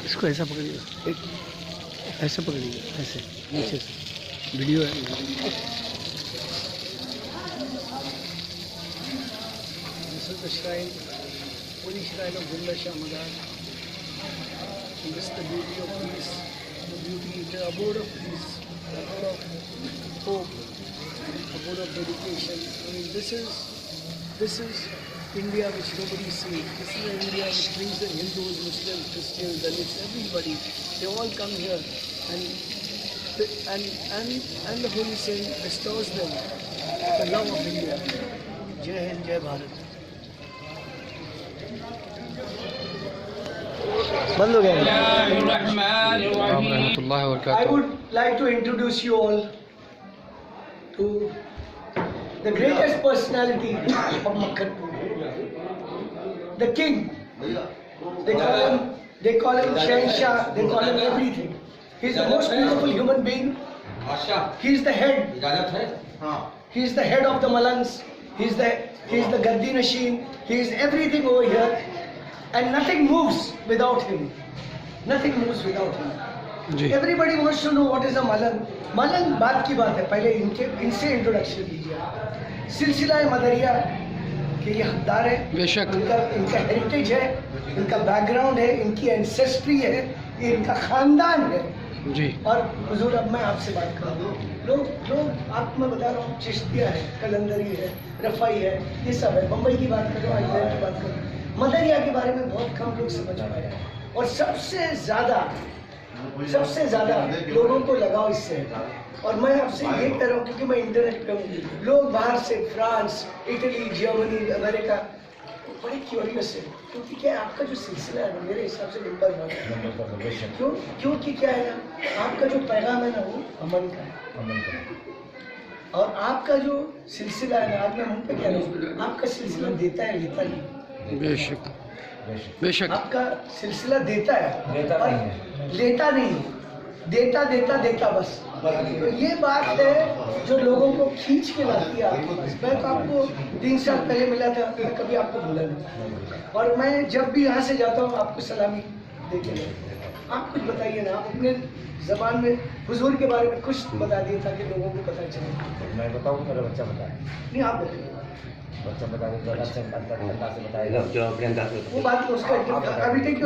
इसको ऐसा पकड़िएगा, ऐसे पकड़िएगा, ऐसे नीचे से वीडियो है। This is the shrine, holy shrine of Jumla Shah Madar. This is the beauty of peace, the beauty, the abode of peace, the abode of hope, the abode of dedication. I mean, this is India which nobody sees. This is the India which brings the Hindus, Muslims, Christians, Dalits, everybody. They all come here, and the Holy Saint bestows them the love of India. Jai Hind, Jai Bharat. बंद हो गया। I would like to introduce you all to the greatest personality of Makkanpur, the king. They call him Shahenshah, they call him everything. He is the most beautiful human being. He is the head. He is the head of the Malangs. He is the Gaddi Nasheen. He is everything over here. And nothing moves without him. Nothing moves without him. Everybody wants to know what is a Malang. Malang बात की बात है, पहले इनसे introduction लीजिए। सिलसिला मदरिया के ये हकदार है, इनका हेरिटेज है, इनका बैकग्राउंड है, इनकी एंसेस्ट्री है, ये इनका खानदान है जी। और हुजूर अब मैं आपसे बात कर रहा हूँ, लोग आपको मैं बता रहा हूँ, चिश्तिया है, कलंदरी है, रफ़ाई है, ये सब है। बम्बई की बात करो, अजमेर की बात करो, मदरिया के बारे में बहुत कम लोग समझ पाए हैं। और सबसे ज़्यादा लोगों को लगाव इससे है। और मैं आपसे ये कह रहा हूँ क्योंकि मैं इंटरनेट पे हूँ, लोग बाहर से फ्रांस, इटली, जर्मनी, अमेरिका बड़े क्यूरियस है, क्योंकि क्या आपका जो सिलसिला है ना, मेरे हिसाब से नंबर 1 है। क्योंकि क्या है ना, आपका जो पैगाम है ना, वो अमन का है। और आपका जो सिलसिला है ना, आज मैं मुंह पे कह रहा हूँ, आपका सिलसिला देता है, लेता नहीं। बेशक आपका सिलसिला देता है और लेता नहीं, देता बस। तो ये बात है जो लोगों को खींच के लाती है आपके पास। मैं तो आपको 3 साल पहले मिला था, मैं कभी आपको भूला नहीं। और मैं जब भी यहाँ से जाता हूँ आपको सलामी दे के जाता। आप कुछ बताइए ना, आप अपने ज़बान में हुजूर के बारे में कुछ बता दिए ताकि लोगों को पता चले। मैं बताऊँ, मेरा बच्चा बताए नहीं, आप बताइए। बच्चा बता दे तो अच्छा से बताएगा, वो बात उसका अभी तक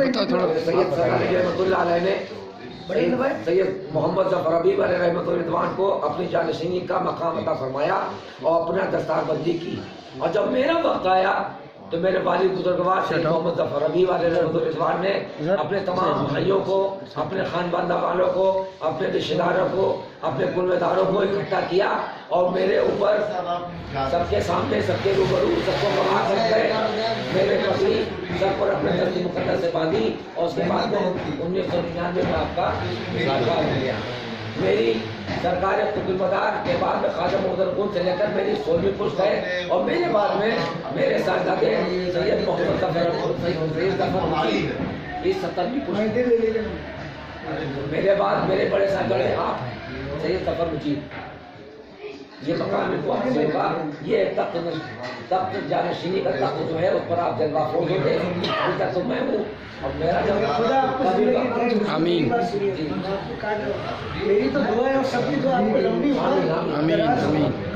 सैयद मोहम्मद जफर हबीब रहमतुल्लाह को अपनी जानशीनी का मकाम अता फरमाया और अपना दस्तारबंदी की। और जब मेरा वक्त आया तो मेरे वालिद बुजुर्गवार शेख मोहम्मद जफर रबी वाले रिजवान ने अपने तमाम भाइयों को, अपने खानदान वालों को, अपने रिश्तेदारों को, अपने कुलवेदारों को इकट्ठा किया और मेरे ऊपर सबके सामने, सबके रूबरू, सबको कमा कर गए। मेरे पति सर पर अपने दस्ती मुकद्दस से बांधी और उसके बाद में 1999 में आपका सरकार हो गया। मेरी सरकार कुतुबदार के बाद में ख्वाजा मोहम्मद से लेकर मेरी 16वीं पुश्त है और मेरे बाद में मेरे साहबजादे सैयद मोहम्मद जफर इस 17वीं पुश्त। मेरे बाद मेरे बड़े साहबजादे आप हैं सैयद जफर मुजीब। ये मकाम इनको आपसे होगा। ये तख्त जानशीनी का तख्त जो है उस पर आप जलवाफरोज होंगे। अभी तक तो मैं हूँ और मेरा जब आमीन। मेरी तो दुआ है और सबकी दुआ आपको लंबी हो। आमीन आमीन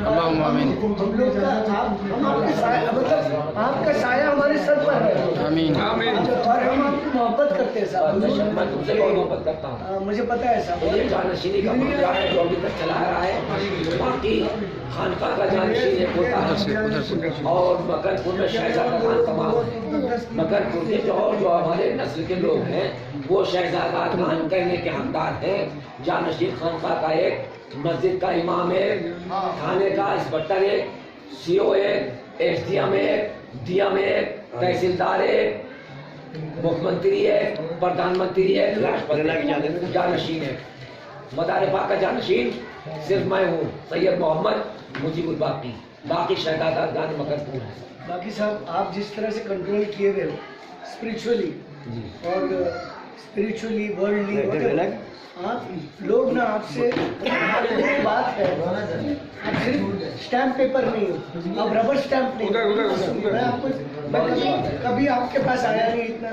अल्लाहुम्मा आमीन। हम लोग का हम आपके साया, मतलब आपका साया हमारे सर पर है। आमीन और हम आपको मोहब्बत करते हैं साहब। मैं तुमसे बहुत मोहब्बत करता हूँ। मुझे पता है साहब। ये जानशीनी का मामला है जो अभी तक चला आ रहा है। बाकी खानका का जानशीन एक होता है और मकनपुर में शहजादा खान कमाल है। मकनपुर के जो हमारे नस्ल के लोग हैं वो शहजादा खान कहने के हकदार हैं। जानशीन खानका का एक, मस्जिद का इमाम एक, थाने का इंस्पेक्टर एक, सीओ एक, एसडीएम एक, डीएम एक, तहसीलदार एक, मुख्यमंत्री एक, प्रधानमंत्री एक, राष्ट्रपति जानशीन एक। मदार पाक का जानशीन सिर्फ मैं हूँ सैयद मोहम्मद मुजीबुल बाकी। बाकी शहजादा खान मकनपुर है। बाकी साहब आप जिस तरह से कंट्रोल किए हुए हो स्पिरिचुअली और स्पिरिचुअली वर्ल्डली, आप लोग ना आपसे बात है। आप सिर्फ स्टैम्प पेपर नहीं हो, आप रबर स्टैम्प नहीं हो। मैं आपको कभी आपके पास आया नहीं इतना,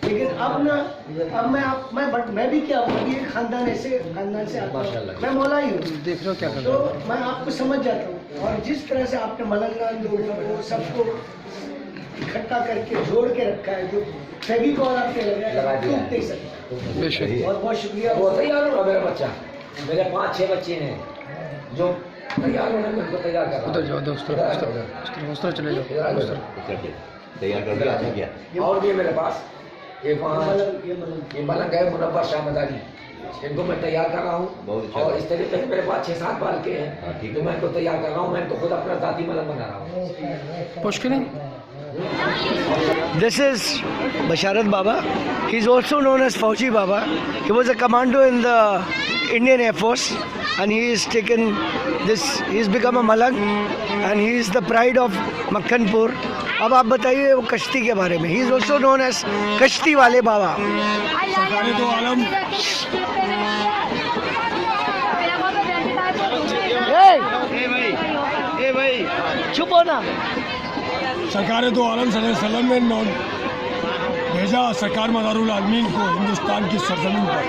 लेकिन अब ना अब मैं भी क्या हूँ, एक खानदान से आता हूँ। मैं मौला ही हूँ। देख लो क्या कर तो मैं आपको समझ जाता हूँ। और जिस तरह से आपने मलंगान लोगों को सबको इकट्ठा करके जोड़ के रखा है, जो फेविकॉल आपने लगाया टूट नहीं सकता। बेशक। और बहुत शुक्रिया। वो तैयार होगा मेरा बच्चा। मेरे 5-6 बच्चे हैं जो तैयार होने में उनको तैयार कर रहा उधर जाओ दोस्तों, उधर चले जाओ। तैयार कर दिया अच्छा क्या? और भी है मेरे पास एक वहाँ ये मलंग है मुनव्वर शाह मदारी। इनको मैं तैयार कर रहा हूँ बहुत अच्छा। और इस तरीके से मेरे पास 6-7 बाल के हैं। ठीक तो मैं इनको तैयार कर रहा हूँ। मैं इनको खुद अपना जाती मलंग बना रहा हूँ। मुश्किल This is Basharat Baba. He is also known as Fauji Baba. He was a commando in the Indian Air Force and he is taken this. He has become a Malang and he is the pride of Makkanpur. अब आप बताइए वो कश्ती के बारे में. He is also known as कश्ती वाले बाबा. सरकारे दो आलम ए भाई चुप हो ना. सरकार दो आलम सल्लल्लाहु अलैहि वसल्लम ने भेजा सरकार मदारुल आलमीन को हिंदुस्तान की सरजमीन पर।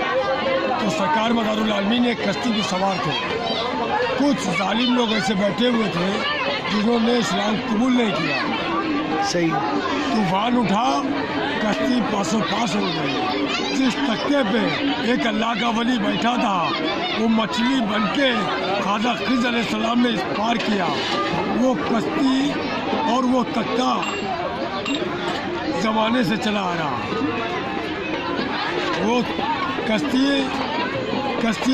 तो सरकार मदारुल आलमीन एक कश्ती की सवार थे। कुछ जालिम लोग ऐसे बैठे हुए थे जिन्होंने इस्लाम कबूल नहीं किया। सही. तूफान उठा, कश्ती पासों पास हो गई। जिस तख्ते पे एक अल्लाह का वली बैठा था वो मछली बनके ख्वाजा खिज़र अलैहिस्सलाम ने इस पार किया। वो कश्ती और वो तख्ता ज़माने से चला आ रहा। वो कश्ती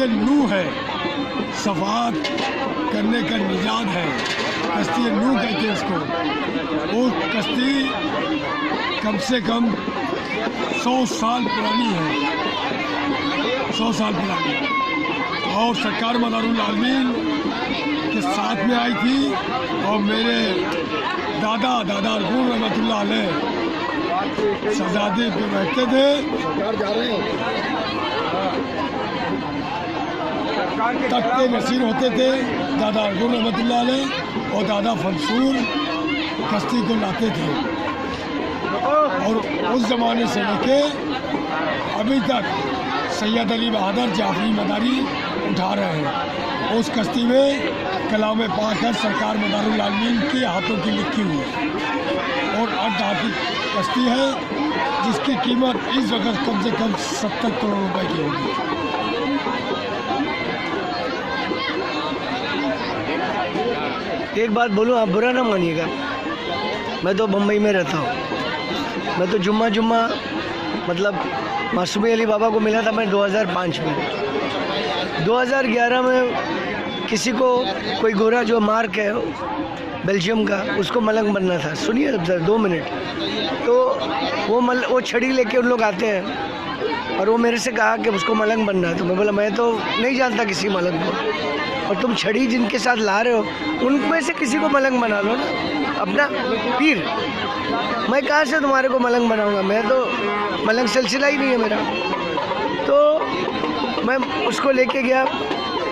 नूह है, सफ़ात करने का निजात है। कश्ती नूह कहते हैं इसको। वो कश्ती कम से कम 100 साल पुरानी है, 100 साल पुरानी। और सरकार मदारुल आलमीन के साथ में आई थी और मेरे दादा अरगुन रहमतुल्लाह अलैह शहजादे पे बैठते थे। तख्ते नसीर होते थे दादा अरगुन रहमतुल्लाह अलैह और दादा फंसूर कश्ती को लाते थे। और उस ज़माने से लेके अभी तक सैयद अली बहादुर जाफरी मदारी उठा रहे हैं। उस कश्ती में कलाम पाक है सरकार मदारुल आलमीन के हाथों की लिखी हुई और 8 हाथी कश्ती है जिसकी कीमत इस वक्त कम से कम 70 करोड़ रुपए की होगी। एक बात बोलूँ, आप बुरा ना मानिएगा, मैं तो मुंबई में रहता हूँ। मैं तो जुम्मा मतलब मासूमी अली बाबा को मिला था मैं 2005 में। 2011 में किसी को कोई गोरा जो मार्क है बेल्जियम का, उसको मलंग बनना था। सुनिए सर 2 मिनट। तो वो छड़ी लेके उन लोग आते हैं और वो मेरे से कहा कि उसको मलंग बनना है। तो मैं बोला मैं तो नहीं जानता किसी मलंग को, और तुम छड़ी जिनके साथ ला रहे हो उनमें से किसी को मलंग बना लो ना, अपना पीर। मैं कहाँ से तुम्हारे को मलंग बनाऊंगा, मैं तो मलंग सिलसिला ही नहीं है मेरा। तो मैं उसको लेके गया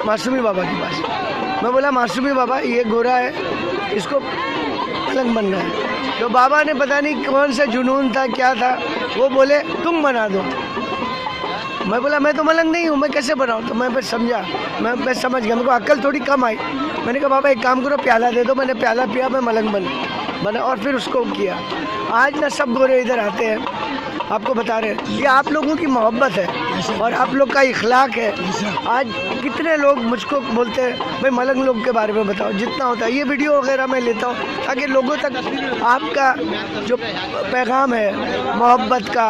मासूमी बाबा के पास। मैं बोला मासूमी बाबा ये गोरा है, इसको मलंग बनना है। तो बाबा ने पता नहीं कौन सा जुनून था क्या था, वो बोले तुम बना दो। मैं बोला मैं तो मलंग नहीं हूँ, मैं कैसे बनाऊँ। तो मैं फिर समझा, मैं समझ गया, मेरे को अक्ल थोड़ी कम आई। मैंने कहा बाबा एक काम करो प्याला दे दो। मैंने प्याला पिया, मैं मलंग बना और फिर उसको किया। आज ना सब गोरे इधर आते हैं, आपको बता रहे हैं, ये आप लोगों की मोहब्बत है और आप लोग का इखलाक है। आज कितने लोग मुझको बोलते हैं भाई मलंग लोग के बारे में बताओ, जितना होता है ये वीडियो वगैरह मैं लेता हूँ ताकि लोगों तक आपका जो पैगाम है मोहब्बत का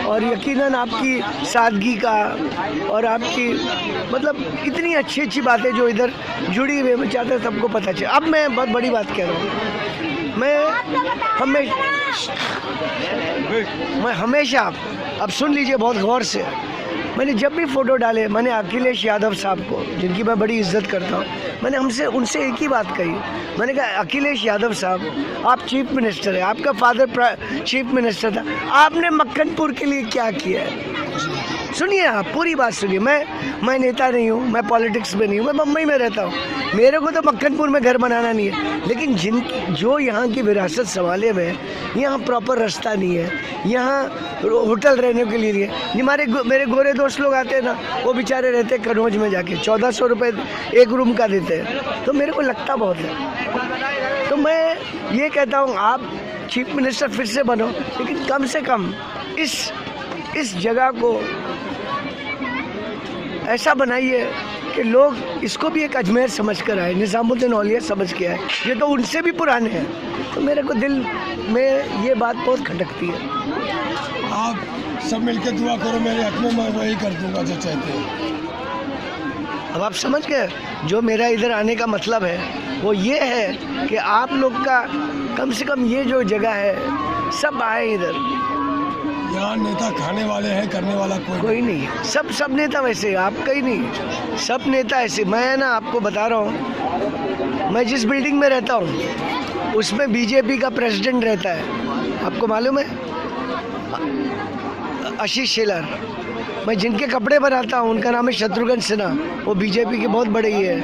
और यकीनन आपकी सादगी का और आपकी मतलब इतनी अच्छी अच्छी बातें जो इधर जुड़ी हुई, मैं चाहता सबको पता चले। अब मैं बहुत बड़ी बात कह रहा हूँ, मैं हमेशा, अब सुन लीजिए बहुत गौर से, मैंने जब भी फ़ोटो डाले मैंने अखिलेश यादव साहब को, जिनकी मैं बड़ी इज्जत करता हूँ, मैंने उनसे एक ही बात कही। मैंने कहा अखिलेश यादव साहब आप चीफ मिनिस्टर हैं, आपका फादर चीफ मिनिस्टर था, आपने मक्खनपुर के लिए क्या किया है? सुनिए आप पूरी बात सुनिए। मैं नेता नहीं हूँ, मैं पॉलिटिक्स में नहीं हूँ, मैं मुंबई में रहता हूँ, मेरे को तो मक्खनपुर में घर बनाना नहीं है। लेकिन जो यहाँ की विरासत संभाले हुए हैं, यहाँ प्रॉपर रास्ता नहीं है, यहाँ होटल रहने के लिए नहीं है। मेरे गोरे दोस्त लोग आते हैं ना, वो बेचारे रहते हैं कनौज में जाके 1400 रुपये एक रूम का देते हैं। तो मेरे को लगता बहुत है। तो मैं ये कहता हूँ आप चीफ मिनिस्टर फिर से बनो, लेकिन कम से कम इस जगह को ऐसा बनाइए कि लोग इसको भी एक अजमेर समझ कर आए, निज़ामुद्दीन औलिया समझ के आए। ये तो उनसे भी पुराने हैं। तो मेरे को दिल में ये बात बहुत खटकती है। आप सब मिलकर दुआ करो मेरे हक में, मैं वही कर दूंगा जो चाहते हैं। अब आप समझ गए जो मेरा इधर आने का मतलब है वो ये है कि आप लोग का कम से कम ये जो जगह है सब आए इधर। यहाँ नेता खाने वाले हैं, करने वाला कोई नहीं है। सब नेता वैसे, आपका ही नहीं, सब नेता ऐसे। मैं ना आपको बता रहा हूँ, मैं जिस बिल्डिंग में रहता हूँ उसमें बीजेपी का प्रेसिडेंट रहता है, आपको मालूम है, आशीष शेलार। मैं जिनके कपड़े बनाता हूँ उनका नाम है शत्रुघ्न सिन्हा, वो बीजेपी के बहुत बड़े ही है।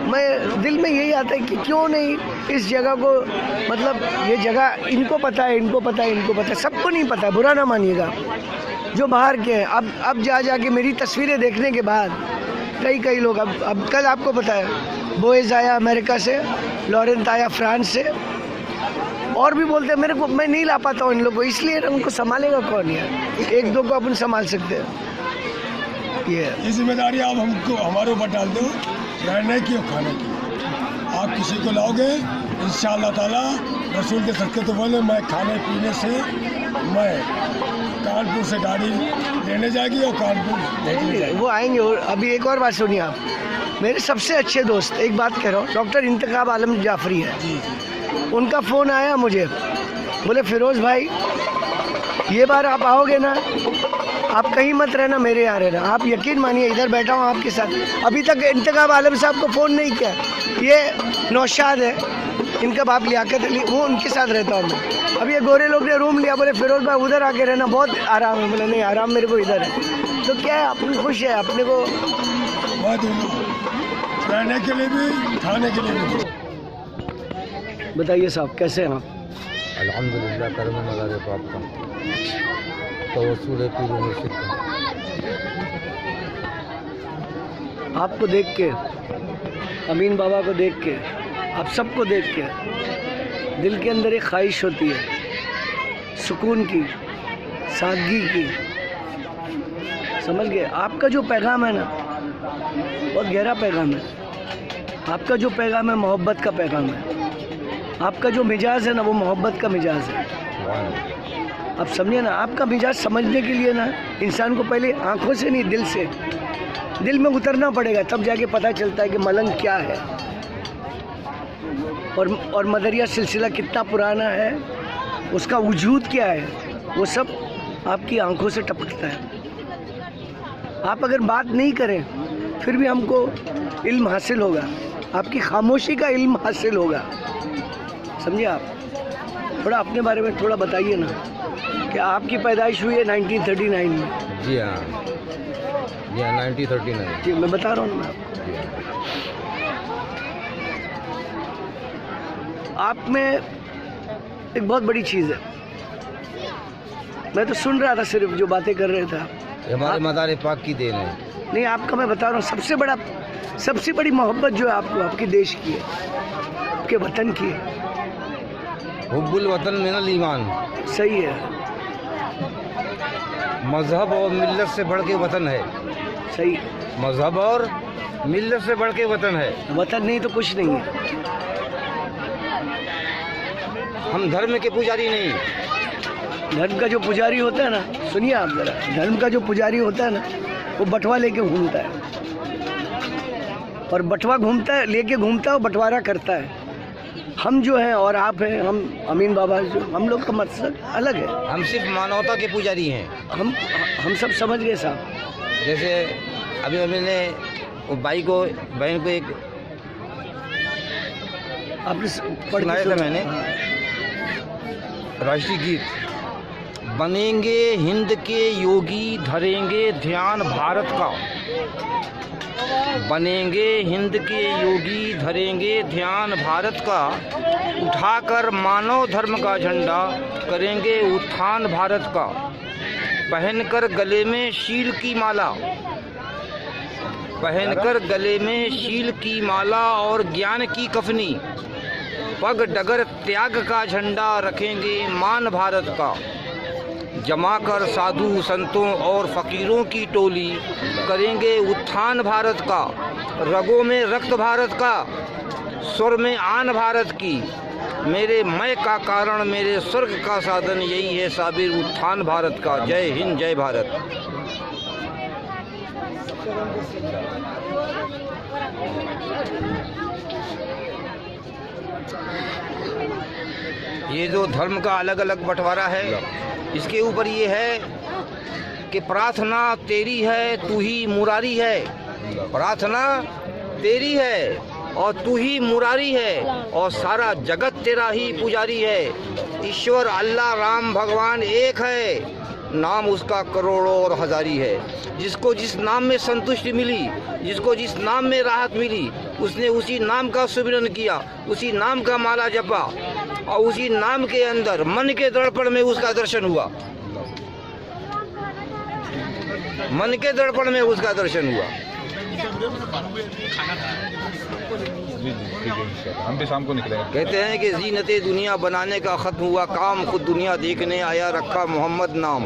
मैं दिल में यही आता है कि क्यों नहीं इस जगह को, मतलब ये जगह इनको पता है, इनको पता है, इनको पता है, सबको नहीं पता, बुरा ना मानिएगा जो बाहर के हैं। अब जाके मेरी तस्वीरें देखने के बाद कई लोग, अब कल आपको पता है बोएज आया अमेरिका से, लॉरेंट आया फ्रांस से, और भी बोलते हैं मेरे को, मैं नहीं ला पाता हूँ इन लोगों को, इसलिए उनको संभालेगा कौन है? एक दो को अपन संभाल सकते हैं। ये जिम्मेदारी आप हमको हमारे ऊपर डाल दो, रहने की और खाने की। आप किसी को लाओगे इंशाअल्लाह ताला, रसूल के सदक़े तो बोले, मैं खाने पीने से मैं कानपुर से गाड़ी लेने जाएगी और कानपुर वो आएंगे। और अभी एक और बात सुनिए आप, मेरे सबसे अच्छे दोस्त, एक बात कह रहा हूँ, डॉक्टर इंतखाब आलम जाफरी है, उनका फ़ोन आया मुझे, बोले फिरोज़ भाई ये बार आप आओगे ना, आप कहीं मत रहना, मेरे यहाँ रहना। आप यकीन मानिए इधर बैठा हूँ आपके साथ, अभी तक इंतखाब आलम साहब को फ़ोन नहीं किया। ये नौशाद है, इनका बाप लियाकत अली, वो उनके साथ रहता हूँ मैं। अब ये गोरे लोग ने रूम लिया, बोले फिरोज़ भाई उधर आके रहना, बहुत आराम है। बोले नहीं आराम मेरे को इधर है। तो क्या है, अपनी खुश है, अपने को रहने के लिए भी खाने के लिए भी। बताइए साहब कैसे हैं आप? अल्हम्दुलिल्लाह करम नज़ारे पाक का तवस्सुल पीर मुर्शिद का। आपको देख के, अमीन बाबा को देख के, आप सबको देख के दिल के अंदर एक ख्वाहिश होती है सुकून की, सादगी की। समझ गए? आपका जो पैगाम है ना बहुत गहरा पैगाम है। आपका जो पैगाम है मोहब्बत का पैगाम है। आपका जो मिजाज है ना वो मोहब्बत का मिजाज है। आप समझे ना, आपका मिजाज समझने के लिए ना इंसान को पहले आंखों से नहीं दिल से, दिल में उतरना पड़ेगा, तब जाके पता चलता है कि मलंग क्या है और मदरिया सिलसिला कितना पुराना है, उसका वजूद क्या है, वो सब आपकी आंखों से टपकता है। आप अगर बात नहीं करें फिर भी हमको इल्म हासिल होगा, आपकी खामोशी का इल्म हासिल होगा। समझे आप? थोड़ा अपने बारे में थोड़ा बताइए ना कि आपकी पैदाइश हुई है 1939 में। जी हाँ, जी हाँ, 1939। जी मैं बता रहा हूँ ना आप में एक बहुत बड़ी चीज़ है। मैं तो सुन रहा था सिर्फ जो बातें कर रहे थे। हमारे मदार पाक की देन है। नहीं, आपका मैं बता रहा हूँ सबसे बड़ी मोहब्बत जो है आपको आपके देश की है, आपके वतन की है। हुब्बुल वतन मिनल ईमान। सही है, मजहब और मिल्लत से बढ़ के वतन है। सही। मजहब और मिल्लत से बढ़ के वतन है। वतन नहीं तो कुछ नहीं है। हम धर्म के पुजारी नहीं। धर्म का जो पुजारी होता है ना, सुनिए आप जरा, धर्म का जो पुजारी होता है ना वो बटवा लेके घूमता है, और बटवा घूमता है लेके घूमता है और बंटवारा करता है। हम जो हैं और आप हैं, हम अमीन बाबा जो, हम लोग का मकसद अलग है। हम सिर्फ मानवता के पुजारी हैं। हम सब समझ गए साहब। जैसे अभी मैंने वो बहन को एक आपने पढ़ सुनाया था मैंने, राष्ट्रीय गीत, बनेंगे हिंद के योगी धरेंगे ध्यान भारत का, बनेंगे हिंद के योगी धरेंगे ध्यान भारत का, उठाकर मानव धर्म का झंडा करेंगे उत्थान भारत का, पहनकर गले में शील की माला, पहनकर गले में शील की माला और ज्ञान की कफनी, पग डगर त्याग का झंडा रखेंगे मान भारत का, जमाकर साधु संतों और फकीरों की टोली करेंगे उत्थान भारत का, रगों में रक्त भारत का, स्वर में आन भारत की, मेरे मैं का कारण मेरे स्वर्ग का साधन यही है साबिर उत्थान भारत का। जय हिंद, जय भारत। ये जो धर्म का अलग अलग बंटवारा है, इसके ऊपर ये है कि प्रार्थना तेरी है तू ही मुरारी है, प्रार्थना तेरी है और तू ही मुरारी है, और सारा जगत तेरा ही पुजारी है। ईश्वर अल्लाह राम भगवान एक है, नाम उसका करोड़ों और हजारी है। जिसको जिस नाम में संतुष्टि मिली, जिसको जिस नाम में राहत मिली, उसने उसी नाम का सुमिरन किया, उसी नाम का माला जपा, और उसी नाम के अंदर मन के दर्पण में उसका दर्शन हुआ, मन के दर्पण में उसका दर्शन हुआ। हम भी शाम को निकलेंगे। कहते हैं कि जीनते दुनिया बनाने का ख़त्म हुआ काम, खुद दुनिया देखने आया रखा मोहम्मद नाम।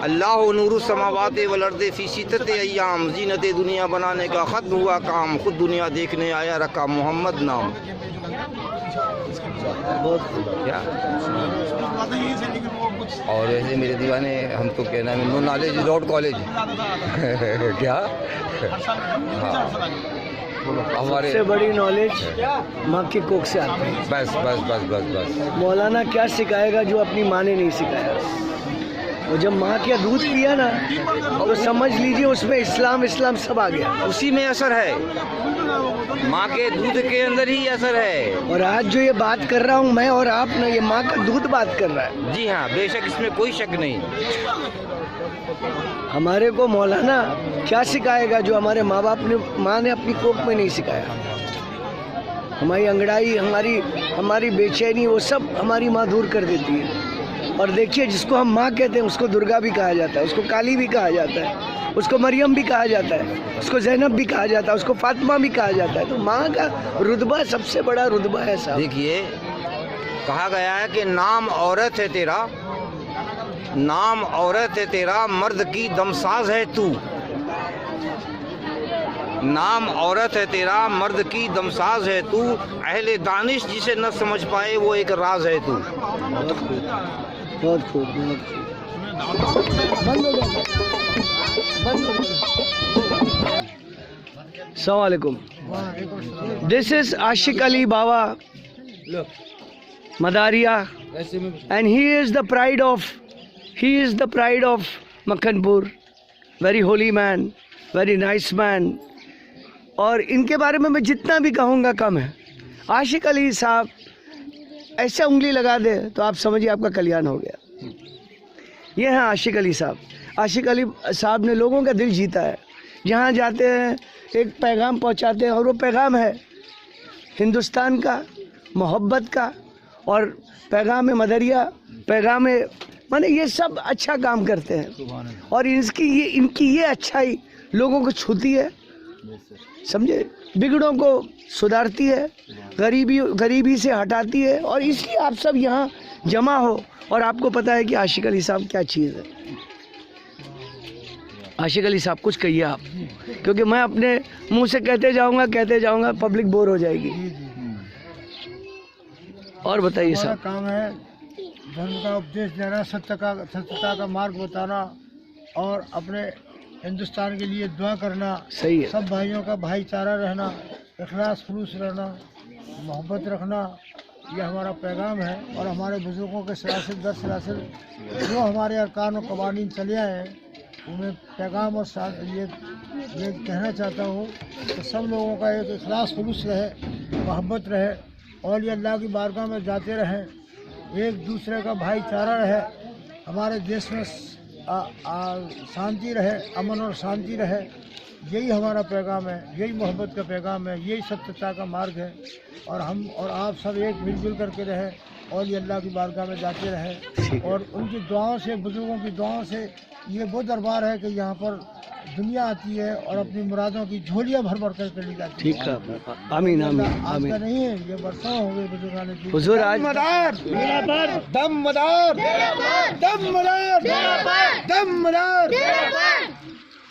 अल्लाह नूरु समावाते वल अर्दे फी सित्तते अय्याम, जीनते दुनिया बनाने का ख़त्म हुआ काम, खुद दुनिया देखने आया रखा मोहम्मद नाम। क्या और ऐसे मेरे दीवाने, हम तो कहना है नो नॉलेज लॉर्ड कॉलेज क्या हाँ, हमारे सबसे बड़ी नॉलेज माँ की कोख से आती है। बस बस बस बस बस। मौलाना क्या सिखाएगा जो अपनी माँ ने नहीं सिखाया। और जब माँ का दूध पिया ना तो समझ लीजिए उसमें इस्लाम सब आ गया। उसी में असर है, माँ के दूध के अंदर ही असर है। और आज जो ये बात कर रहा हूँ मैं और आप ना, ये माँ का दूध बात कर रहा है। जी हाँ, बेशक, इसमें कोई शक नहीं। हमारे को मौलाना क्या सिखाएगा जो हमारे माँ ने अपनी कोख में नहीं सिखाया। हमारी अंगड़ाई, हमारी बेचैनी, वो सब हमारी माँ दूर कर देती है। और देखिए, जिसको हम माँ कहते हैं उसको दुर्गा भी कहा जाता है, उसको काली भी कहा जाता है, उसको मरियम भी कहा जाता है, उसको जैनब भी कहा जाता है, उसको फातिमा भी कहा जाता है। तो माँ का रुतबा सबसे बड़ा रुतबा है साहब। देखिए, कहा गया है कि नाम औरत है तेरा, नाम औरत है तेरा, मर्द की दमसाज है तू। नाम औरत है तेरा, मर्द की दमसाज है तू, अहले दानिश जिसे न समझ पाए वो एक राज है तू। बहुत खूब, बहुत खूब। बंद हो गया, बंद हो गया। अस्सलाम वालेकुम। This is Ashik Ali Baba Madaria, and he is the pride of Makhanpur. Very holy man, very nice man. और इनके बारे में मैं जितना भी कहूँगा कम है। आशिक अली साहब ऐसा उंगली लगा दे तो आप समझिए आपका कल्याण हो गया। ये हैं आशिक अली साहब। आशिक अली साहब ने लोगों का दिल जीता है। जहाँ जाते हैं एक पैगाम पहुँचाते हैं, और वो पैगाम है हिंदुस्तान का, मोहब्बत का, और पैगाम मदरिया, पैगाम माने ये सब अच्छा काम करते हैं। और इनकी ये अच्छाई लोगों को छूती है, समझे, बिगड़ों को सुधारती है, गरीबी से हटाती है। और इसलिए आप सब यहाँ जमा हो। और आपको पता है कि आशिक अली साहब क्या चीज़ है। आशिक अली साहब कुछ कहिए आप, क्योंकि मैं अपने मुंह से कहते जाऊंगा, पब्लिक बोर हो जाएगी। और बताइए साहब। काम है धर्म का उपदेश देना, सत्यता का मार्ग बताना, और अपने हिंदुस्तान के लिए दुआ करना। सही है। सब भाइयों का भाईचारा रहना, इखलास खुलूस रहना, मोहब्बत रखना, यह हमारा पैगाम है। और हमारे बुजुर्गों के सिलसिले दर सिलसिले जो हमारे अरकान और कवानीन चले आए हैं, उन्हें पैगाम और ये कहना चाहता हूँ कि सब लोगों का एक इखलास खुलूस रहे, मोहब्बत रहे, और ये अल्लाह की बारगाह में जाते रहें, एक दूसरे का भाईचारा रहे, हमारे देश में शांति रहे, अमन और शांति रहे। यही हमारा पैगाम है, यही मोहब्बत का पैगाम है, यही सत्यता का मार्ग है। और हम और आप सब एक मिलजुल करके रहे, और ये अल्लाह की बारगाह में जाते रहे। और उनकी दुआओं से, बुजुर्गों की दुआओं से ये वो दरबार है कि यहाँ पर दुनिया आती है और अपनी मुरादों की झोलियाँ भर भर कर चली जाती है। ठीक है, आमीन आमीन आमीन। आज का नहीं है, ये बरसों हो गए बुजुर्गान की। हुजूर आज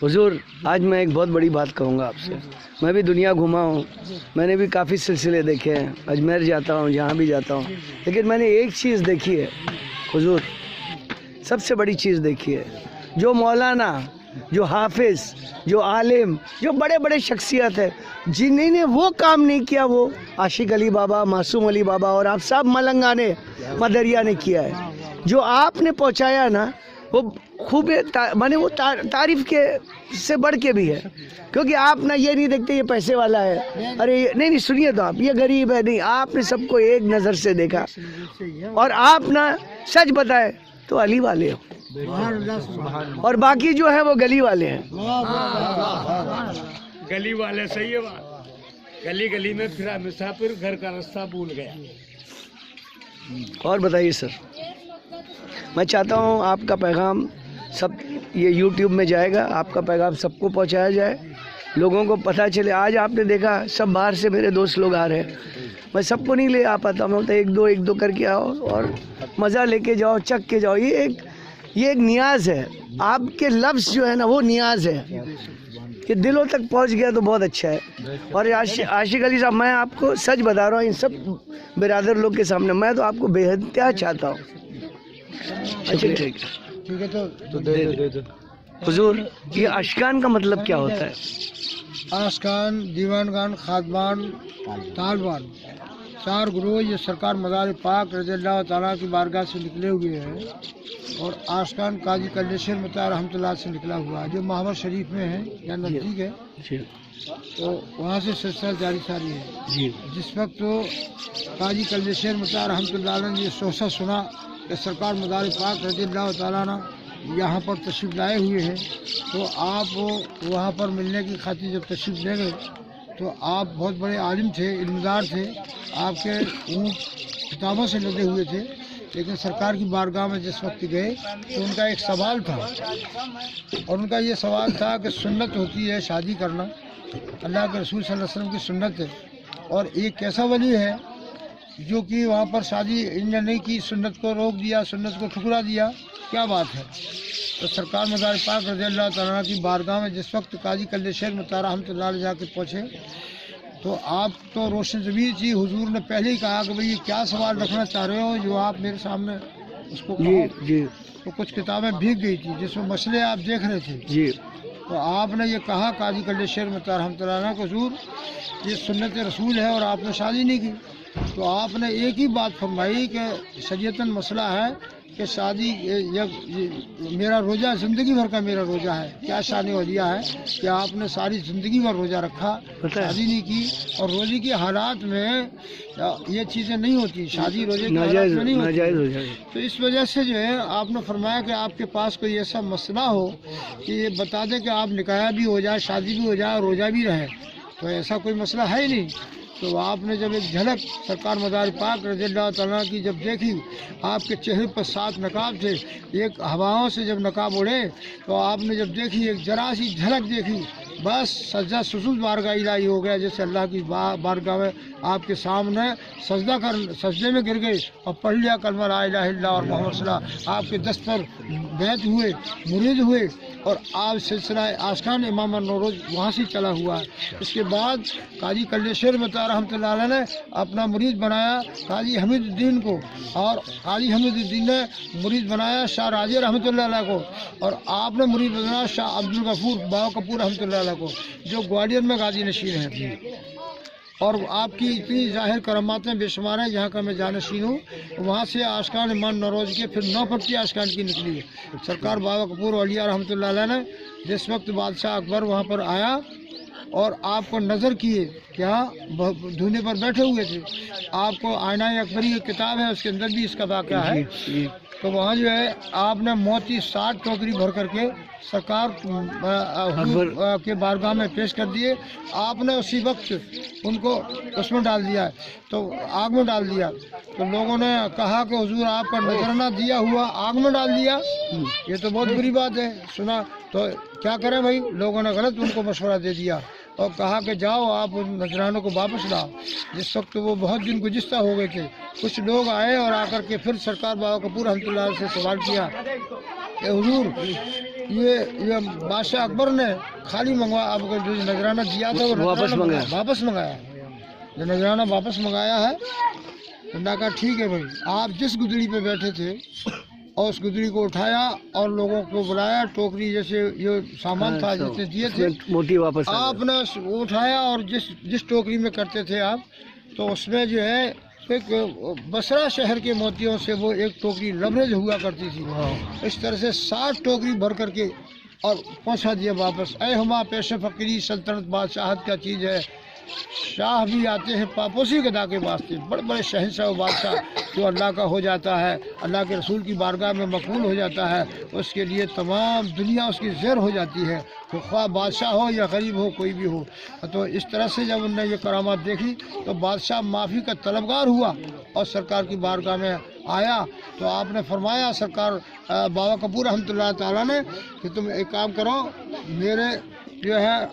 हुजूर आज मैं एक बहुत बड़ी बात कहूँगा आपसे। मैं भी दुनिया घुमा हूँ, मैंने भी काफ़ी सिलसिले देखे हैं, अजमेर जाता हूँ, जहाँ भी जाता हूँ, लेकिन मैंने एक चीज़ देखी है हुजूर, सबसे बड़ी चीज़ देखी है। जो मौलाना, जो हाफिज़, जो आलिम, जो बड़े बड़े शख्सियत है, जिन्होंने वो काम नहीं किया, वो आशिक अली बाबा, मासूम अली बाबा और आप सब मलंगाने मदरिया ने किया है। जो आपने पहुँचाया ना, वो खूब माने वो तारीफ़ के से बढ़ के भी है। क्योंकि आप ना ये नहीं देखते ये पैसे वाला है, अरे नहीं सुनिए तो आप, ये गरीब है, नहीं, आपने सबको एक नज़र से देखा। और आप ना सच बताए तो अली वाले हो, और बाकी जो है वो गली वाले हैं। गली वाले, सही है बात। गली गली में फिरा मुसाफिर, घर का रास्ता भूल गया। और बताइए सर, मैं चाहता हूँ आपका पैगाम सब ये YouTube में जाएगा, आपका पैगाम सबको पहुँचाया जाए, लोगों को पता चले। आज आपने देखा सब बाहर से मेरे दोस्त लोग आ रहे हैं, मैं सबको नहीं ले आ पाता, मैं तो एक दो करके आओ और मज़ा लेके जाओ, चख के जाओ। ये एक नियाज़ है, आपके लफ्ज़ जो है ना वो नियाज़ है कि दिलों तक पहुंच गया तो बहुत अच्छा है। और आशिक अली साहब, मैं आपको सच बता रहा हूँ, इन सब बिरादर लोग के सामने मैं तो आपको बेहद चाहता हूँ। अच्छा ठीक है, तो दे। हुजूर, ये अशकान का मतलब क्या होता है? आशकान, दीवानगान, खादबान, तालबान, 4 गुरु ये सरकार मज़ार पाक रज़ियल्लाहु ताला की बारगाह से निकले हुए हैं। और आशकान काजी कल्लेश्वर मुता रहमतुल्लाह से निकला हुआ है, जो महावर शरीफ में है या नज़दीक है, तो वहाँ से सिलसिला जारी सारी है जी। जिस वक्त तो काजी कल्लेश्वर मुता रहमतुल्लाह ने ये सोसा सुना कि सरकार मज़ार पाक रज़ियल्लाहु ताला ना यहाँ पर तशरीफ़ लाए हुए हैं, तो आप वहाँ पर मिलने की खातिर जब तशरीफ़ ले गए, तो आप बहुत बड़े आलिम थे, इल्मदार थे, आपके ऊँट किताबों से लदे हुए थे। लेकिन सरकार की बारगाह में जिस वक्त गए तो उनका एक सवाल था, और उनका ये सवाल था कि सुन्नत होती है शादी करना, अल्लाह के रसूल सल्लल्लाहु अलैहि वसल्लम की सुन्नत है, और एक कैसा वली है जो कि वहाँ पर शादी इन्होंने नहीं की, सुन्नत को रोक दिया, सुन्नत को ठुकरा दिया, क्या बात है। तो सरकार मज़ार पाक रज़ियल्लाहु तआला की बारगाह में जिस वक्त काजी कल्ले शेख मुतारा रहमतुल्लाह अलैह जाके पहुँचे तो आप तो रोशन ज़मीर जी हुजूर ने पहले ही कहा कि भाई ये क्या सवाल रखना चाह रहे हो जो आप मेरे सामने उसको कहो। जी तो कुछ किताबें भीग गई थी जिसमें मसले आप देख रहे थे। जी तो आपने ये कहा काजी कल्ले शेख मुतारा रहमतुल्लाह अलैह को हुजूर ये सुन्नत रसूल है और आपने शादी नहीं की। तो आपने एक ही बात फरमाई कि शरीयतन मसला है कि शादी मेरा रोज़ा ज़िंदगी भर का मेरा रोज़ा है। क्या शान वलिया है कि आपने सारी ज़िंदगी भर रोज़ा रखा, शादी नहीं की। और रोज़े के हालात में ये चीज़ें नहीं होती, शादी रोज़े के हालात में नहीं होती। तो इस वजह से जो है आपने फरमाया कि आपके पास कोई ऐसा मसला हो कि ये बता दें कि आप निकाह भी हो जाए, शादी भी हो जाए और रोज़ा भी रहे। तो ऐसा कोई मसला है ही नहीं। तो आपने जब एक झलक सरकार मज़ार पाक रज़ियल्लाहु तआला की जब देखी, आपके चेहरे पर 7 नकाब थे, एक हवाओं से जब नकाब उड़े तो आपने जब देखी एक जरा सी झलक देखी, बस सजदा सुजूद बारगाह इलाही हो गया। जैसे अल्लाह की बारगाह में आपके सामने सजदे में गिर गए और पढ़ लिया कलमा ला इलाहा इल्लल्लाह और मोहम्मद सल्लल्लाहु। आपके दस्त पर बैत हुए, मुरीद हुए और आप सिलसिला आशकान इमाम नौरोज वहाँ से चला हुआ है। इसके बाद काजी कल्ले शेख मुतारा रहमतुल्लाह अलैह ने अपना मुरीद बनाया काजी हमीदुद्दीन को, और काजी हमीदुद्दीन ने मुरीद बनाया शाह राजी रहमतुल्लाह अलैह को, और आपने मुरीद बनाया शाह अब्दुल गफूर बाबा कपूर रहमतुल्लाह अलैह को, जो ग्वालियर में गाजी नशीन है। और आपकी इतनी जाहिर करामातें बेशुमार हैं, जहाँ का मैं जानशीन हूँ। वहाँ से आशकान इमाम नौरोज के फिर 9 पट्टी आशकान की निकली है। सरकार बाबा कपूर औलिया रहमतुल्लाह अलैह ने जिस वक्त बादशाह अकबर वहाँ पर आया और आपको नज़र किए, क्या धुने पर बैठे हुए थे, आपको आईना अकबरी की किताब है उसके अंदर भी इसका वाक़या है। तो वहाँ जो है आपने मोती 60 टोकरी भर करके सरकार के बारगाह में पेश कर दिए। आपने उसी वक्त उनको उसमें डाल दिया, तो आग में डाल दिया। तो लोगों ने कहा कि हुजूर आपका नजराना दिया हुआ आग में डाल दिया, ये तो बहुत बुरी बात है। सुना तो क्या करें भाई, लोगों ने गलत उनको मशवरा दे दिया और कहा कि जाओ आप उन नजरानों को वापस लाओ। जिस वक्त वो बहुत दिन गुज़िश्ता हो गए थे, कुछ लोग आए और आकर के फिर सरकार बाबा कपूर रहमतुल्लाह से सवाल किया कि हुजूर ये बादशाह अकबर ने खाली मंगवा आपको जो नजराना दिया था वो वापस मंगाया, जो नजराना वापस मंगाया है। तो ना कहा ठीक है भाई, आप जिस गुदड़ी पे बैठे थे और उस गुदड़ी को उठाया और लोगों को बुलाया, टोकरी जैसे ये सामान था जितने दिए थे मोटी वापस आपने उठाया, और जिस टोकरी में करते थे आप, तो उसमें जो है एक बसरा शहर के मोतियों से वो एक टोकरी लबरेज हुआ करती थी। इस तरह से 60 टोकरी भर करके और पहुंचा दिया वापस। ऐ हुमा पेशे फकीरी सल्तनत बादशाहत क्या चीज़ है, शाह भी आते हैं पापोसी गदा के वास्ते। बड़े बड़े शहंशाह बादशाह जो अल्लाह का हो जाता है, अल्लाह के रसूल की बारगाह में मकबूल हो जाता है, उसके लिए तमाम दुनिया उसकी ज़ेर हो जाती है, तो ख्वाह बादशाह हो या गरीब हो कोई भी हो। तो इस तरह से जब उनने ये करामात देखी तो बादशाह माफ़ी का तलबगार हुआ और सरकार की बारगाह में आया। तो आपने फरमाया सरकार बाबा कपूर रहमतुल्लाह ताला ने कि तुम एक काम करो, मेरे जो है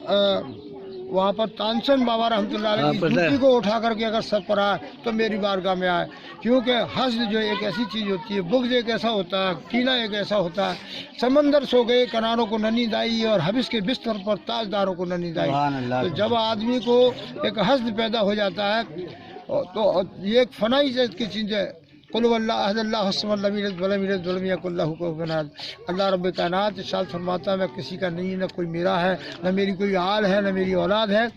वहाँ पर तानसेन बाबा रहमतुल्लाह अलैह की जूती को उठा करके अगर सर पर आए तो मेरी बारगाह में आए। क्योंकि हस्द जो एक ऐसी चीज़ होती है, बुग़्ज़ एक ऐसा होता है, कीना एक ऐसा होता है। समंदर सो गए किनारों को ननी दाई और हबिस के बिस्तर पर ताजदारों को ननी दाई। तो जब आदमी को एक हस्द पैदा हो जाता है तो ये एक फनाई की चीज़ है। अल्लाह रब्बे कायनात इरशाद फरमाता है मैं किसी का नहीं, न कोई मेरा है, न मेरी कोई आल है, न मेरी औलाद है।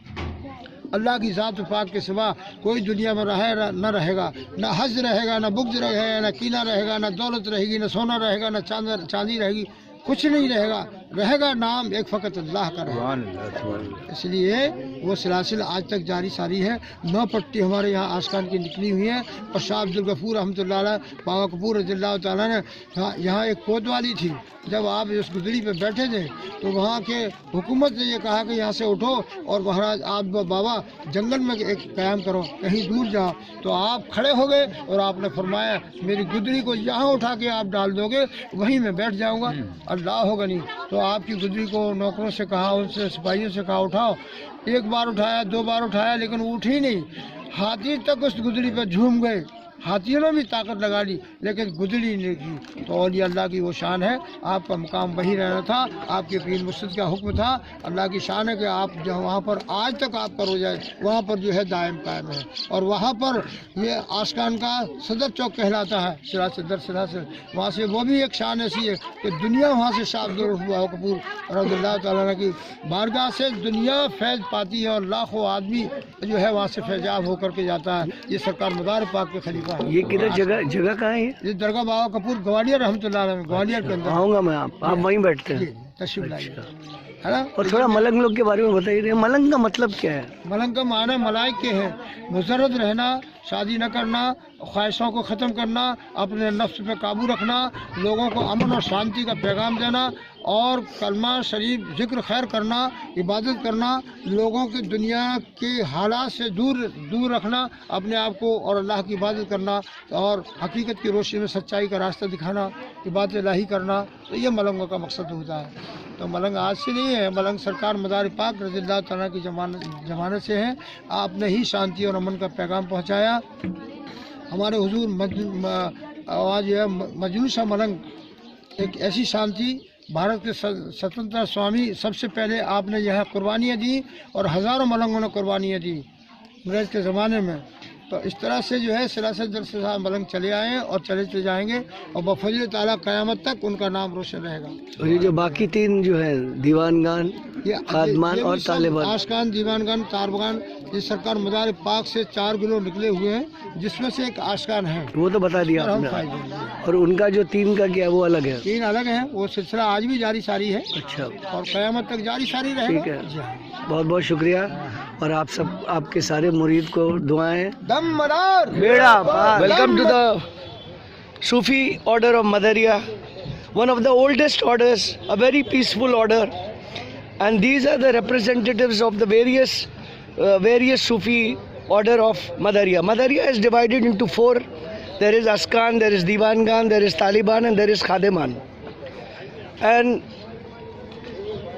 अल्लाह की ज़ात पाक के सिवा कोई दुनिया में न रहेगा, न हज रहेगा, न बुग़्ज़ रहेगा, न कीना रहेगा, न दौलत रहेगी, न सोना रहेगा, न चांदी रहेगी, कुछ नहीं रहेगा। रहेगा नाम एक फ़कत अल्लाह का रहेगा। इसलिए वो सिलसिला आज तक जारी सारी है। 9 पट्टी हमारे यहाँ आशकान की निकली हुई है। और शाह अब्दुल गफूर रहमतुल्लाह अलैह बाबा कपूर रज़ियल्लाहु ताला ने यहाँ एक कोतवाली थी, जब आप उस गुदड़ी पे बैठे थे तो वहाँ के हुकूमत ने ये कहा कि यहाँ से उठो और महाराज आप बाबा जंगल में एक क़याम करो, कहीं दूर जाओ। तो आप खड़े हो गए और आपने फरमाया मेरी गुदड़ी को यहाँ उठा के आप डाल दोगे वहीं मैं बैठ जाऊँगा, अल्लाह होगा नहीं। तो आपकी गुदड़ी को नौकरों से कहा, उनसे सिपाहियों से कहा उठाओ। एक बार उठाया, 2 बार उठाया, लेकिन उठी नहीं। हाथी तक उस गुदड़ी पर झूम गए हाथियों ने भी ताकत लगा ली लेकिन गुजरी नहीं की। तो औलिया अल्लाह की वो शान है, आपका मुकाम वही रहना था, आपके पीर मुर्शिद का हुक्म था। अल्लाह की शान है कि आप जो वहाँ पर आज तक आपका रोजा वहाँ पर जो है दायम कायम है। और वहाँ पर ये आशकान का सदर चौक कहलाता है, सिरासर वहाँ से वो भी एक शान ऐसी है कि दुनिया वहाँ से शाबदुर हुआ कपूर रज़ियल्लाहु ताला की बारगाह से दुनिया फैज़ पाती है और लाखों आदमी जो है वहाँ से फैजाब होकर के जाता है। ये सरकार मदार पाक के खलीफा है। ये किधर जगह कहाँ है? ये दरगाह बाबा कपूर ग्वालियर रहमतुल्लाह अलैह, ग्वालियर के अंदर आऊँगा मैं, आप वहीं बैठते हैं? तशरीफ लाइए, है ना। और थोड़ा मलंग लोग के बारे में बताइए, मलंग का मतलब क्या है? मलंग का माना मलाइक के है, मुजर्रद रहना, शादी न करना, ख्वाहिशों को ख़त्म करना, अपने नफ्स पे काबू रखना, लोगों को अमन और शांति का पैगाम देना और कलमा शरीफ जिक्र खैर करना, इबादत करना, लोगों की दुनिया के हालात से दूर रखना, अपने आप को और अल्लाह की इबादत करना और हकीकत की रोशनी में सच्चाई का रास्ता दिखाना, इबादत इलाही करना। तो ये मलंगों का मकसद होता है। तो मलंग आज से नहीं है, मलंग सरकार मदार पाक रज़ियल्लाहु ताला की जमानत से है। आपने ही शांति और अमन का पैगाम पहुँचाया। हमारे हुजूर आवाज़ है मजलूसा मलंग, एक ऐसी शांति, भारत के स्वतंत्रता स्वामी सबसे पहले आपने यह कुर्बानियाँ दी और हज़ारों मलंगों ने कुर्बानियाँ दी अंग्रेज़ के ज़माने में। तो इस तरह से जो है सिरासत दर से मलंग चले आए हैं और चले जाएंगे और बफज़ल ताला क़यामत तक उनका नाम रोशन रहेगा। और ये जो बाकी तीन जो है दीवानगान, खादमान और तालिबान, आशकान, दीवानगान, तालिबान, ये सरकार मदार पाक से 4 गिरोह निकले हुए हैं जिसमें से एक आशकान है, वो तो बता दिया आपने। और उनका जो तीन का क्या, वो अलग है? 3 अलग हैं, वो सिलसिला आज भी जारी सारी है। अच्छा, और क़यामत तक जारी सारी रहेगा। ठीक है, बहुत बहुत शुक्रिया। और आप सब, आपके सारे मुरीद को दुआएं। दम मदार बेड़ा पार। Welcome to the Sufi order of Madariya, one of the oldest orders, a very peaceful order, and these are the representatives of the various Sufi order of Madariya. Madariya is divided into 4. There is Askan, there is Diwangan, there is Taliban, and there is Khademan. And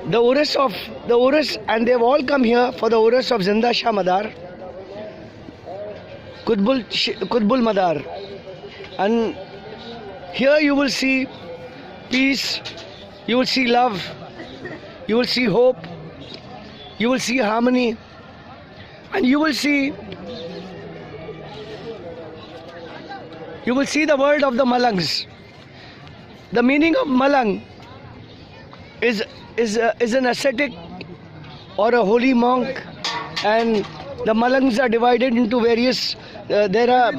the Urus, and they've all come here for the Urus of Zinda Shah Madar, Qutbul Madar. And here you will see peace, you will see love, you will see hope, you will see harmony, and you will see the world of the Malangs. The meaning of Malang is an ascetic or a holy monk, and the Malangs are divided into various. There are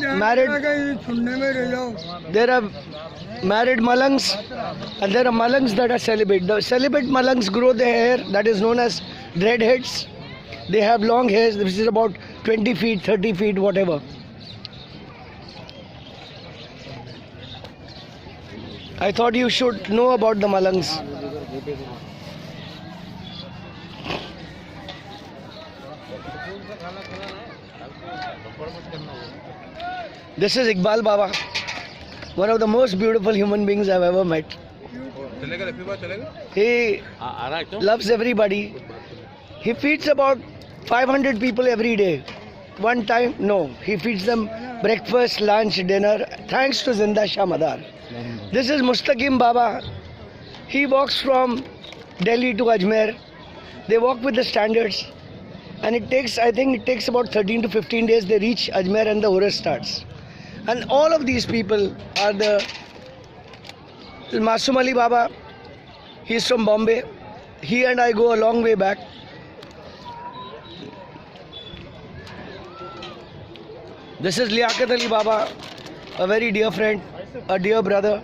married Malangs, and there are Malangs that are celibate. The celibate Malangs grow their hair, that is known as dreadheads. They have long hairs, this is about 20 feet, 30 feet, whatever. I thought you should know about the Malangs. This is Iqbal Baba, one of the most beautiful human beings I've ever met. He loves everybody. He feeds about 500 people every day. One time, no, he feeds them breakfast, lunch, dinner, thanks to Zinda Shah Madar. This is Mustaqim Baba. He walks from Delhi to Ajmer. They walk with the standards, and I think it takes about 13 to 15 days they reach Ajmer and the Urus starts. And all of these people are the Masum Ali Baba. He's from Bombay. He and I go a long way back. This is Liaquat Ali Baba, a very dear friend, a dear brother.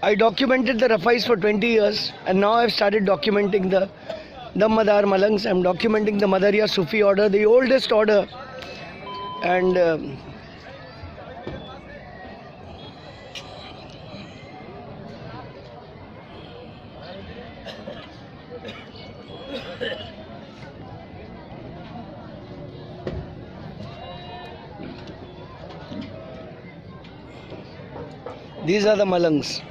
I documented the Rafais for 20 years, and now I've started documenting the Madar Malangs. I'm documenting the Madariya Sufi order, the oldest order, and These are the Malangs.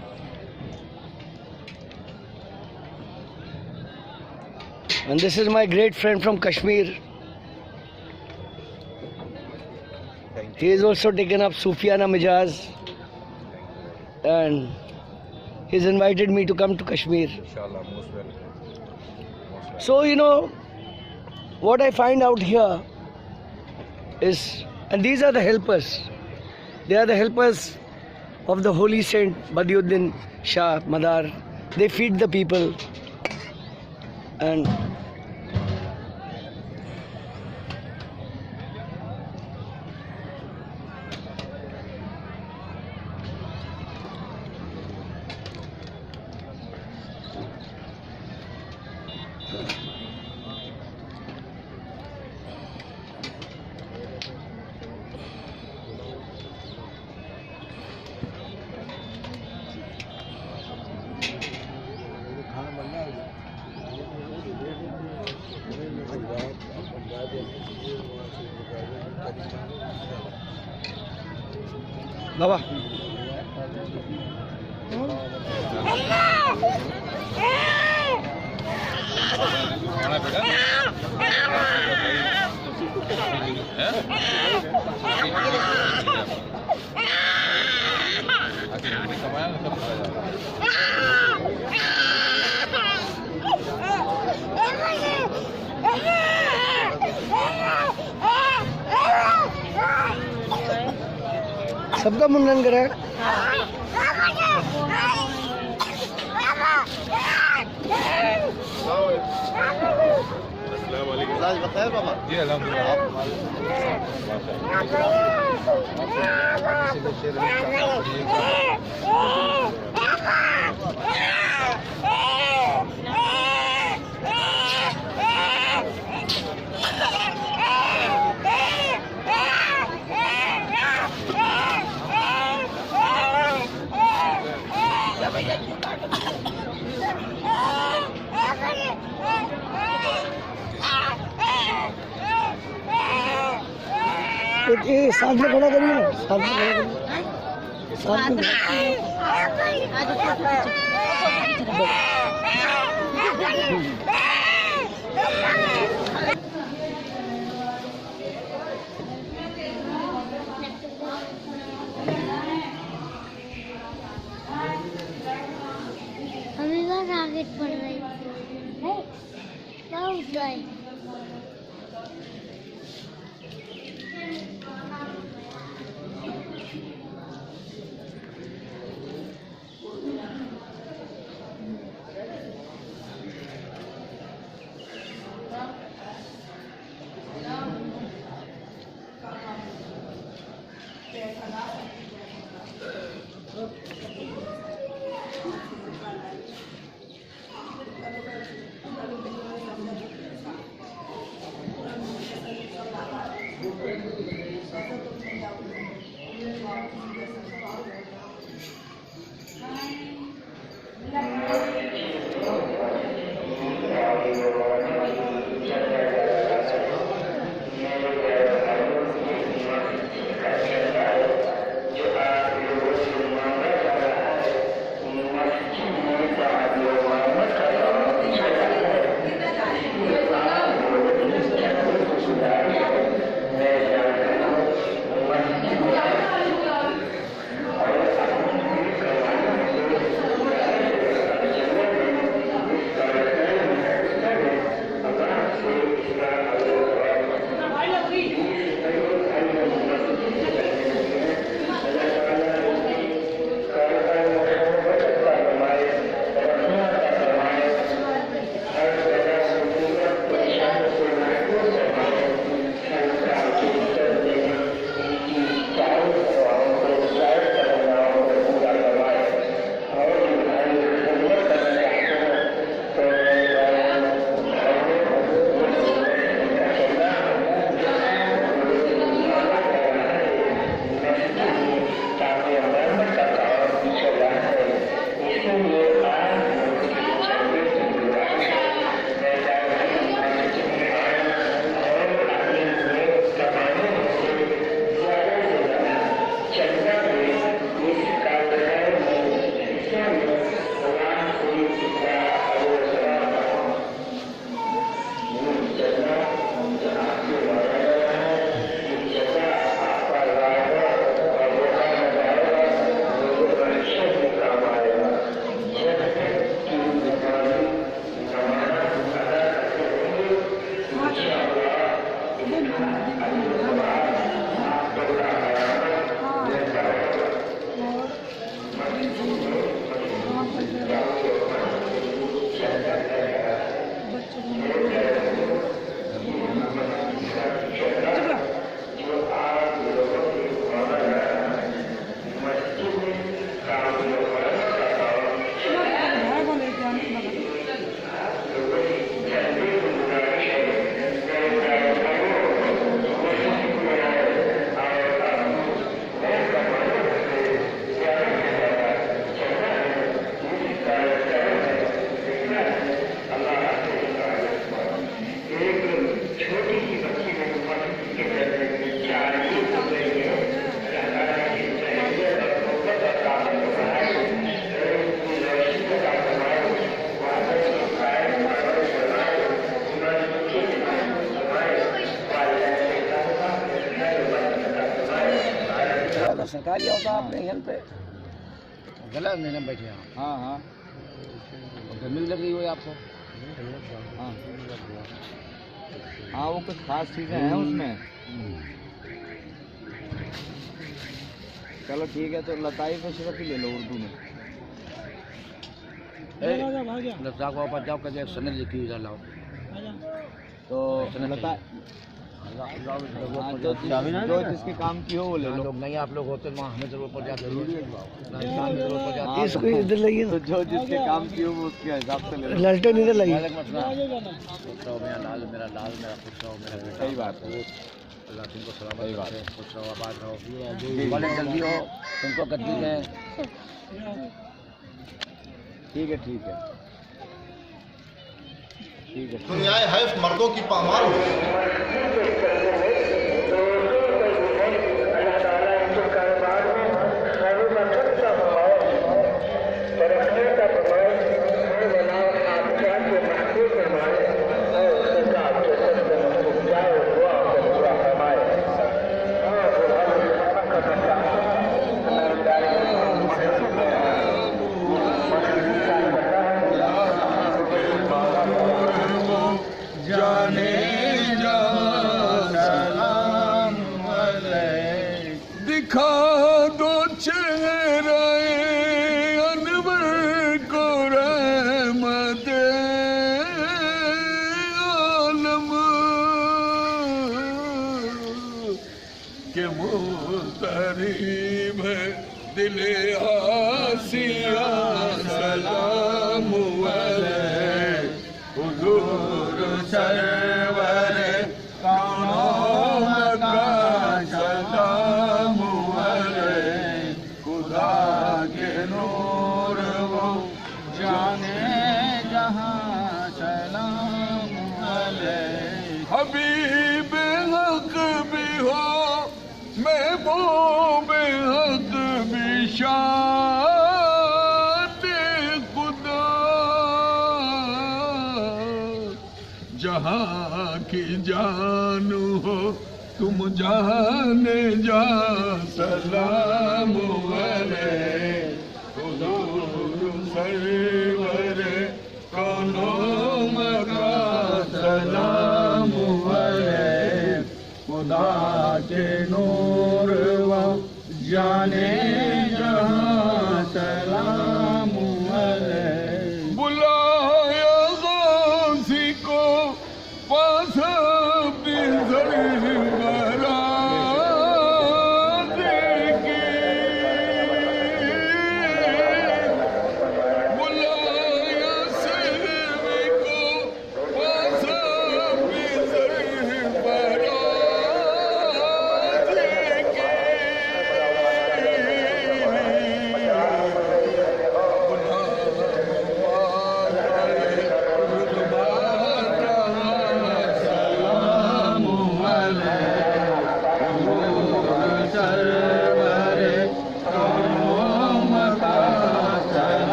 And this is my great friend from Kashmir. He has also taken up Sufiana Mijaz, and he's invited me to come to Kashmir. So, you know, what I find out here is, and these are the helpers. They are the helpers of the holy saint Badiuddin Shah Madar. They feed the people. And Baba. सबका मुंडन करा है। ये साथ में खड़ा करिए ना, साथ में खड़ा करिए, साथ में अभी बस आगे पढ़ रही है, क्या होता है? सरकारी होगा आपने यहाँ पे गलत नहीं बैठे। हाँ हाँ, मिल लग रही हो आपको? हाँ हाँ, वो कुछ खास चीज़ें हैं उसमें। चलो ठीक है, तो लताइफ अशरफ ही ले लो उर्दू में। लद्दाख वापस जाओ, कभी सनद लिखी हुई डालो तो लता जो जिसके काम की हो वो ले लो। लोग नहीं, आप लोग होते वहाँ हमें जरूरत पड़ जाती है। इसको इधर लाइए, तो जो जिसके काम की हो वो उसके हिसाब से ले लो। लालटेन इधर लाइए। खुश रहो मेरा लाल, मेरा लाल, मेरा खुश रहो मेरा बेटा। सही बात है, अल्लाह तुमको सलामत रखे, खुश रहो, आबाद रहो, बोले जल्दी हो, तुमको गद्दी में। ठीक है ठीक है ठीक है। दुनियाए हैफ मर्दों की पामाल हो। दिखा दो चेहरा अनवर को रहमत आलम के मुस्तरीब है दिले आसिया सलाम अलैह हुजूर सरवर हबीब हक भी हो महबूब हक भी शान खुदा जहाँ की जान हो तुम जाने जा सलाम अलैह हुजूर सरवर कौनो मका सलाम अलैह खुदा के नूर व जाने जहाँ सलाम अलैह। बुलाया गौसी को पास बिजर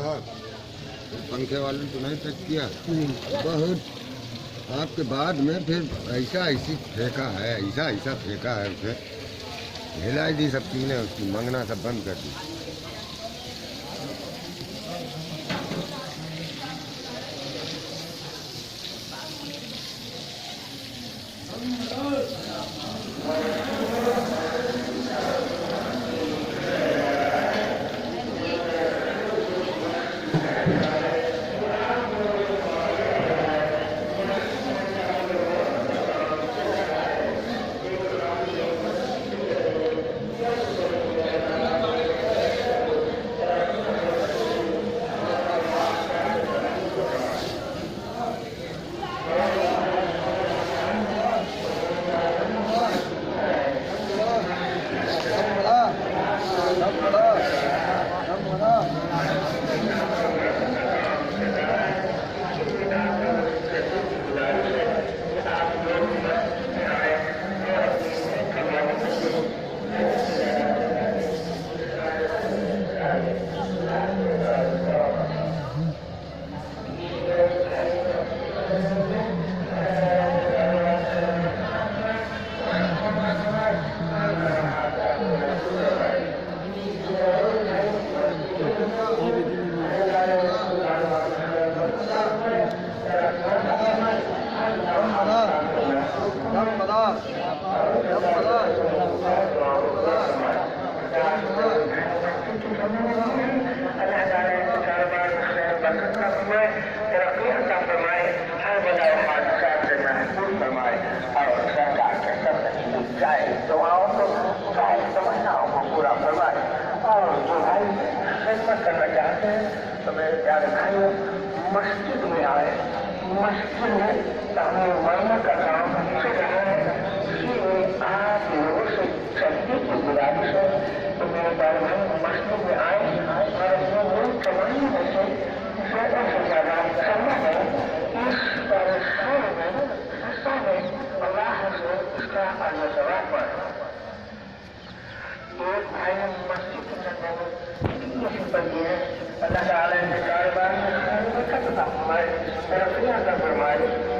साहब पंखे वाले तो नहीं चेक किया, बहुत आपके बाद में फिर ऐसी फेंका है, ऐसा फेंका है उसे, हिलाई दी सब चीज़ें, उसकी मंगना सब बंद कर दी। करना चाहते हैं तो मेरे प्यारे भाइयों, मस्जिद में आए, मस्जिद में तामीर मरने का काम हो रहा है। इसलिए आप लोगों से चलने की गुजारिश है तो मेरे प्यारे भाई मस्जिद में आए और अपने मूल कमाई में से ज्यादा से ज्यादा करना है। इस परेशानी में हिस्सा में अल्लाह से इसका अल्लाह पर एक भाई ने मस्जिद के अंदर है, अल्लाह ताला ने कारोबार में फरमाए, तरक्की अता फरमाए।